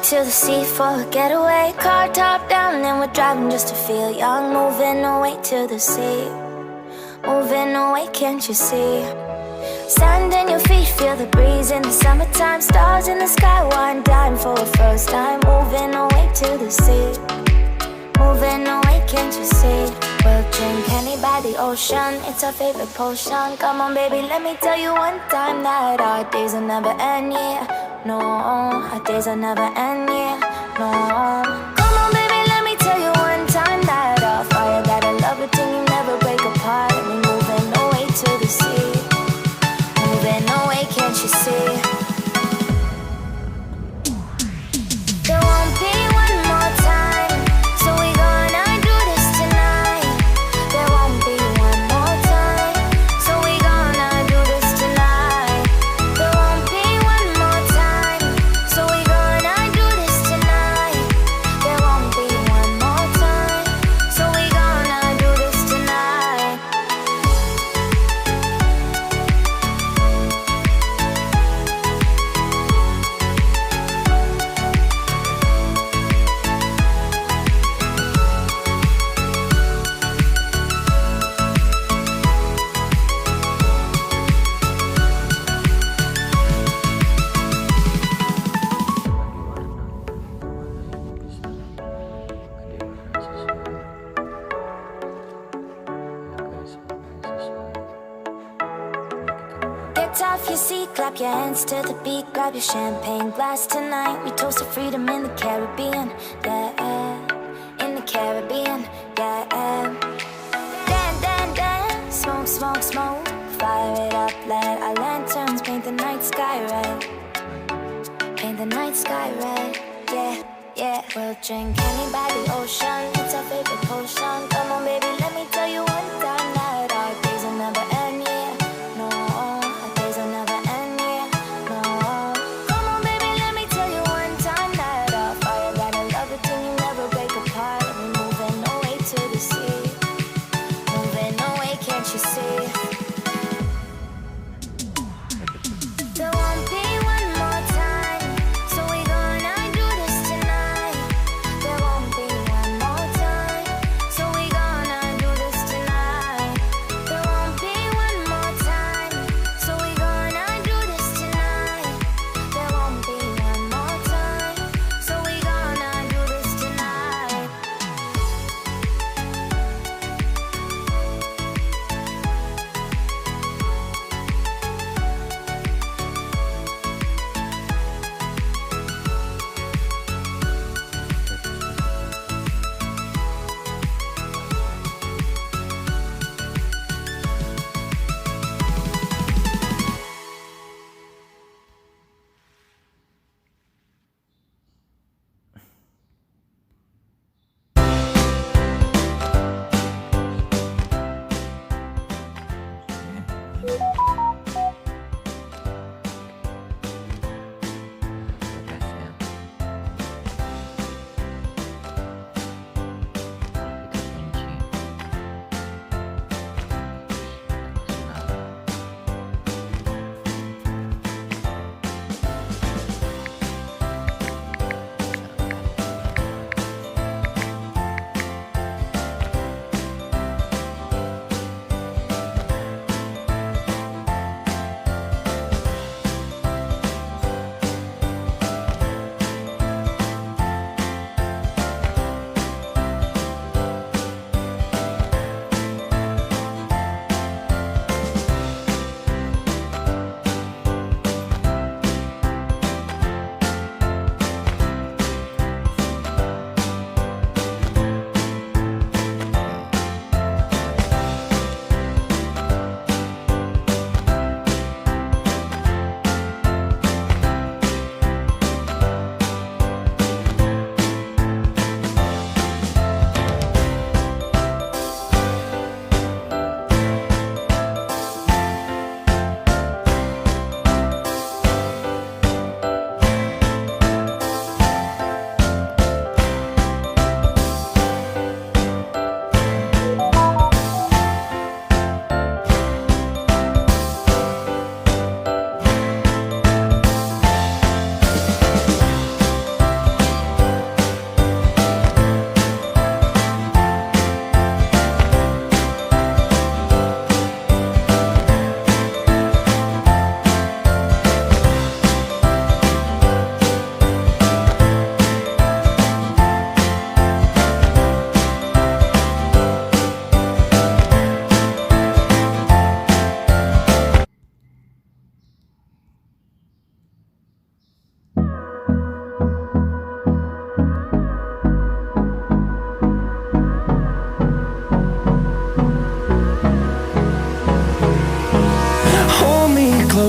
to the sea for a getaway. Car top down and we're driving just to feel young. Moving away to the sea, moving away, can't you see? Sand in your feet, feel the breeze in the summertime. Stars in the sky, one dime for a first time. Moving away to the sea, moving away, can't you see? We'll drink honey by the ocean, it's our favorite potion. Come on baby, let me tell you one time that our days will never end, yeah. No, our days will never end, yeah. No. Come on baby, let me tell you one time that our fire got a love it till you never break apart. And we moving away to the sea, moving away, can't you see? There won't be one more time, so we gonna do this tonight. There won't be one more time, so we gonna do this tonight. There won't be one more time, so we gonna do this tonight. There won't be one more time, so we gonna do this tonight. Get off your seat, clap your hands to the beat. Grab your champagne glass tonight. We toast to freedom in the Caribbean, yeah. In the Caribbean, yeah. Dan, dan, dan, smoke, smoke, smoke. Fire it up, let our lanterns paint the night sky red. Paint the night sky red, yeah, yeah. We'll drink honey by the ocean, it's our favorite potion. Come on baby, let me tell you one time that our days will never end, yeah. No, our days will never end, yeah. No. Come on baby, let me tell you one time that our fire got a love it till you never break apart. And we moving away to the sea, moving away, can't you see? There won't be one more time, so we gonna do this tonight. There won't be one more time, so we gonna do this tonight.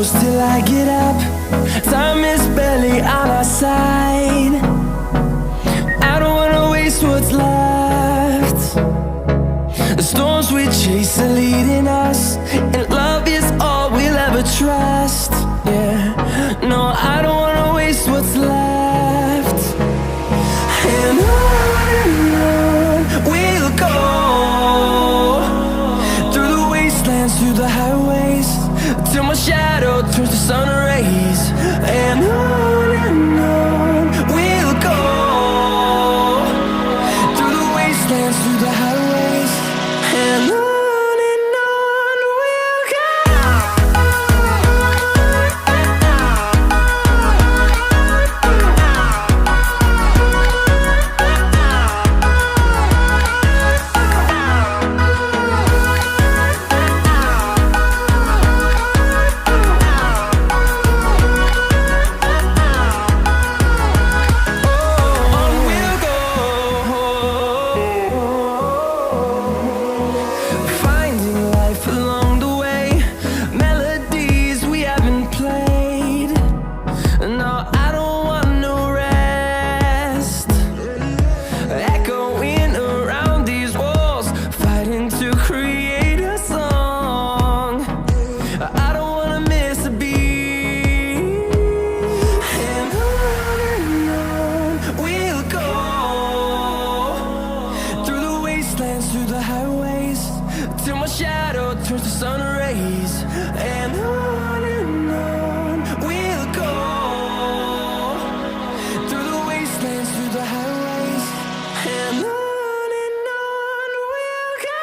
close till I get up. Time is barely on our side. I don't wanna waste what's left. The storms we chase are leading us, and love is all we'll ever trust. Yeah, no, I don't wanna waste what's left. And on we'll go, through the wastelands, through the highways, till my shadow turns to sun rays. And on we'll go, through the wastelands, through the highways, and on we'll go. Through the highways, till my shadow turns to sun rays. And on we'll go, through the wastelands, through the highways, and on we'll go.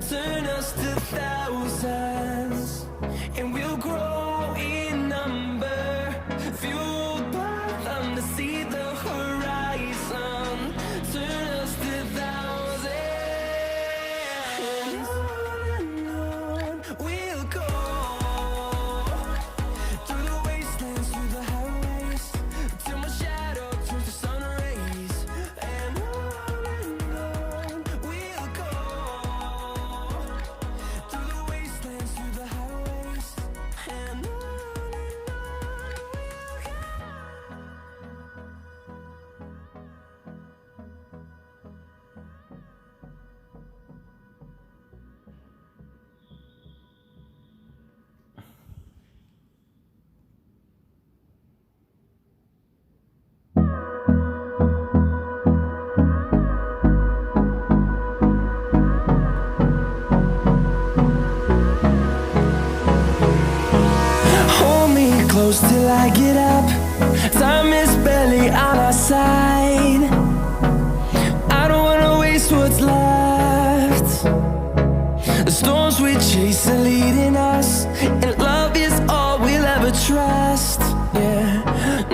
Turn us to thousands, and we'll grow in number, fueled by them to see the horizon. Turn us to thousands, and on we'll go, through the wastelands, through the highways, till my shadow turns to sun rays. And on we'll go, through the wastelands, through the highways, and on we'll go. Hold me close till I get up. Time is barely on our side. I don't wanna waste what's left. The storms we chase are leading us, and love is all we'll ever trust. Yeah,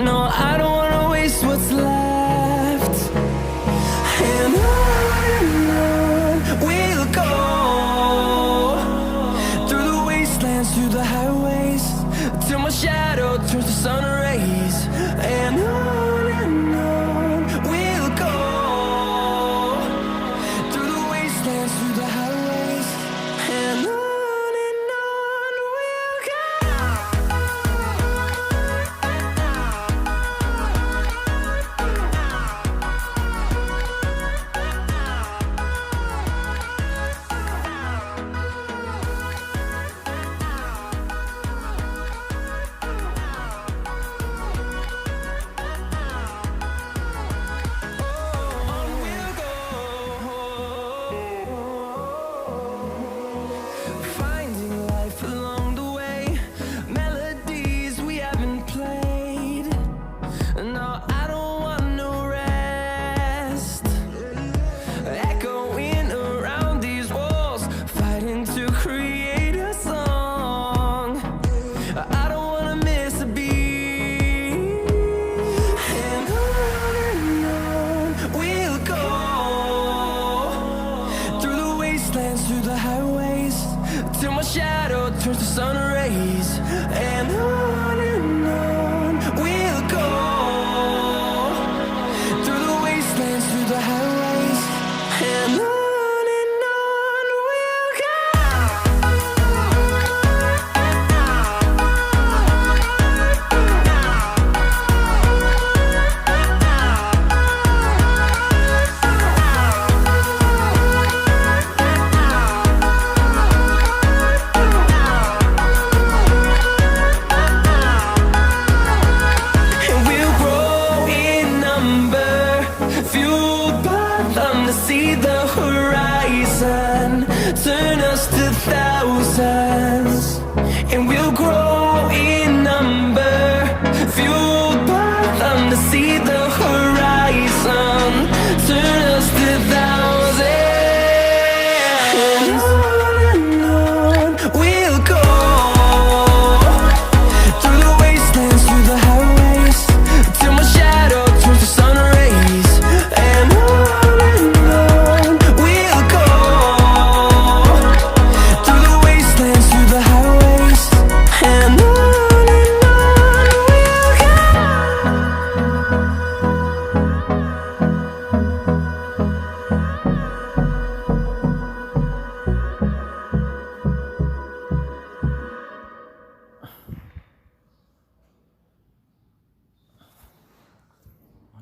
no, I don't wanna waste what's left. And on we'll go, through the wastelands, through the highways, till my shadow turns to sun rays.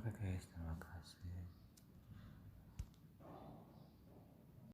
Oke guys, terima kasih.